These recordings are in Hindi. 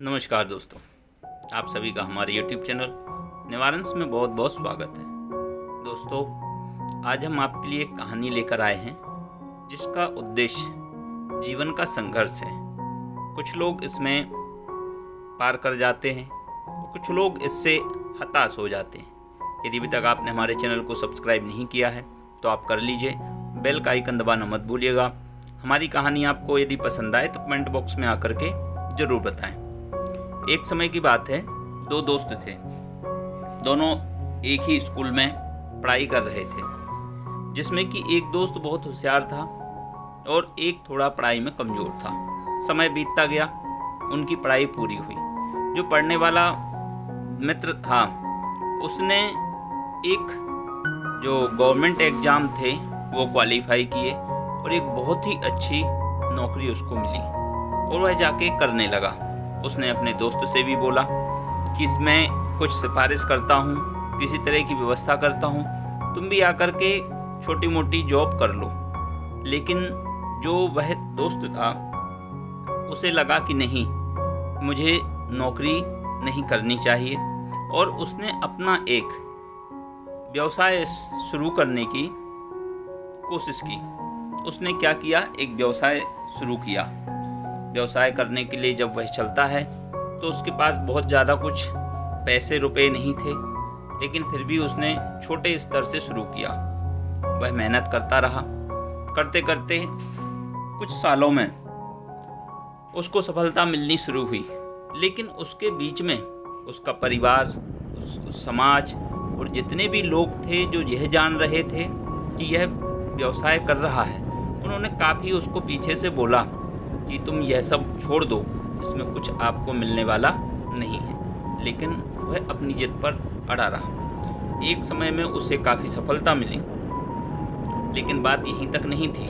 नमस्कार दोस्तों, आप सभी का हमारे YouTube चैनल निवारंस में बहुत बहुत स्वागत है। दोस्तों, आज हम आपके लिए एक कहानी लेकर आए हैं जिसका उद्देश्य जीवन का संघर्ष है। कुछ लोग इसमें पार कर जाते हैं, कुछ लोग इससे हताश हो जाते हैं। यदि अभी तक आपने हमारे चैनल को सब्सक्राइब नहीं किया है तो आप कर लीजिए, बेल का आइकन दबाना मत भूलिएगा। हमारी कहानी आपको यदि पसंद आए तो कमेंट बॉक्स में आकर के ज़रूर बताएं। एक समय की बात है, दो दोस्त थे। दोनों एक ही स्कूल में पढ़ाई कर रहे थे, जिसमें कि एक दोस्त बहुत होशियार था और एक थोड़ा पढ़ाई में कमज़ोर था। समय बीतता गया, उनकी पढ़ाई पूरी हुई। जो पढ़ने वाला मित्र था उसने एक जो गवर्नमेंट एग्ज़ाम थे वो क्वालिफाई किए और एक बहुत ही अच्छी नौकरी उसको मिली और वह जाके करने लगा। उसने अपने दोस्त से भी बोला कि मैं कुछ सिफारिश करता हूँ, किसी तरह की व्यवस्था करता हूँ, तुम भी आकर के छोटी मोटी जॉब कर लो। लेकिन जो वह दोस्त था उसे लगा कि नहीं, मुझे नौकरी नहीं करनी चाहिए और उसने अपना एक व्यवसाय शुरू करने की कोशिश की। उसने क्या किया, एक व्यवसाय शुरू किया। व्यवसाय करने के लिए जब वह चलता है तो उसके पास बहुत ज़्यादा कुछ पैसे रुपए नहीं थे, लेकिन फिर भी उसने छोटे स्तर से शुरू किया। वह मेहनत करता रहा। करते करते कुछ सालों में उसको सफलता मिलनी शुरू हुई, लेकिन उसके बीच में उसका परिवार, उस समाज और जितने भी लोग थे जो यह जान रहे थे कि यह व्यवसाय कर रहा है, उन्होंने काफ़ी उसको पीछे से बोला कि तुम यह सब छोड़ दो, इसमें कुछ आपको मिलने वाला नहीं है। लेकिन वह अपनी जिद पर अड़ा रहा। एक समय में उसे काफ़ी सफलता मिली, लेकिन बात यहीं तक नहीं थी।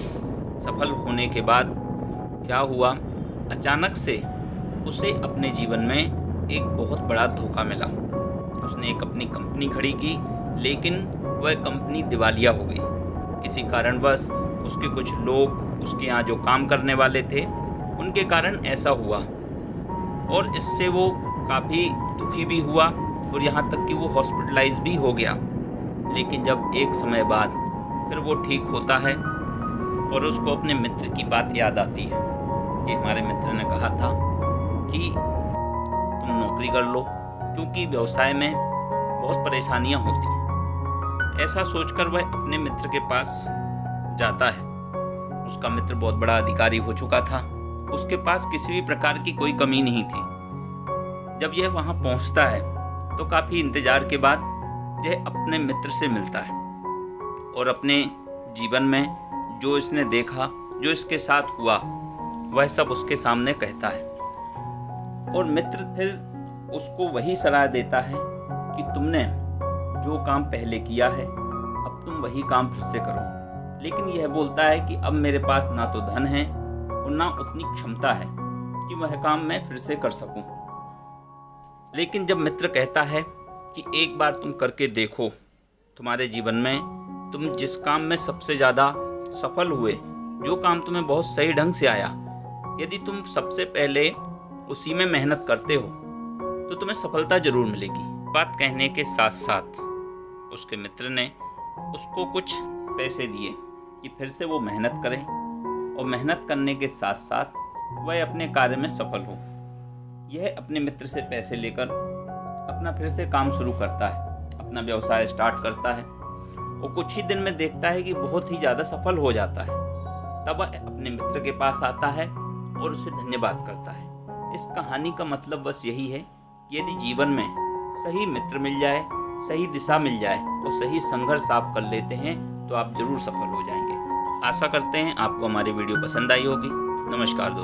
सफल होने के बाद क्या हुआ, अचानक से उसे अपने जीवन में एक बहुत बड़ा धोखा मिला। उसने एक अपनी कंपनी खड़ी की, लेकिन वह कंपनी दिवालिया हो गई। किसी कारणवश उसके कुछ लोग, उसके यहाँ जो काम करने वाले थे, उनके कारण ऐसा हुआ और इससे वो काफ़ी दुखी भी हुआ और यहाँ तक कि वो हॉस्पिटलाइज भी हो गया। लेकिन जब एक समय बाद फिर वो ठीक होता है और उसको अपने मित्र की बात याद आती है कि हमारे मित्र ने कहा था कि तुम नौकरी कर लो, क्योंकि व्यवसाय में बहुत परेशानियाँ होती हैं। ऐसा सोचकर वह अपने मित्र के पास जाता है। उसका मित्र बहुत बड़ा अधिकारी हो चुका था, उसके पास किसी भी प्रकार की कोई कमी नहीं थी। जब यह वहां पहुंचता है तो काफ़ी इंतजार के बाद यह अपने मित्र से मिलता है और अपने जीवन में जो इसने देखा, जो इसके साथ हुआ, वह सब उसके सामने कहता है। और मित्र फिर उसको वही सलाह देता है कि तुमने जो काम पहले किया है, अब तुम वही काम फिर से करो। लेकिन यह बोलता है कि अब मेरे पास ना तो धन है और ना उतनी क्षमता है कि वह काम मैं फिर से कर सकूं। लेकिन जब मित्र कहता है कि एक बार तुम करके देखो, तुम्हारे जीवन में तुम जिस काम में सबसे ज़्यादा सफल हुए, जो काम तुम्हें बहुत सही ढंग से आया, यदि तुम सबसे पहले उसी में मेहनत करते हो तो तुम्हें सफलता जरूर मिलेगी। बात कहने के साथ साथ उसके मित्र ने उसको कुछ पैसे दिए कि फिर से वो मेहनत करें और मेहनत करने के साथ साथ वह अपने कार्य में सफल हो। यह अपने मित्र से पैसे लेकर अपना फिर से काम शुरू करता है, अपना व्यवसाय स्टार्ट करता है और कुछ ही दिन में देखता है कि बहुत ही ज़्यादा सफल हो जाता है। तब वह अपने मित्र के पास आता है और उसे धन्यवाद करता है। इस कहानी का मतलब बस यही है कि यदि जीवन में सही मित्र मिल जाए, सही दिशा मिल जाए और सही संघर्ष आप कर लेते हैं तो आप जरूर सफल हो जाएंगे। आशा करते हैं आपको हमारी वीडियो पसंद आई होगी। नमस्कार दोस्तों।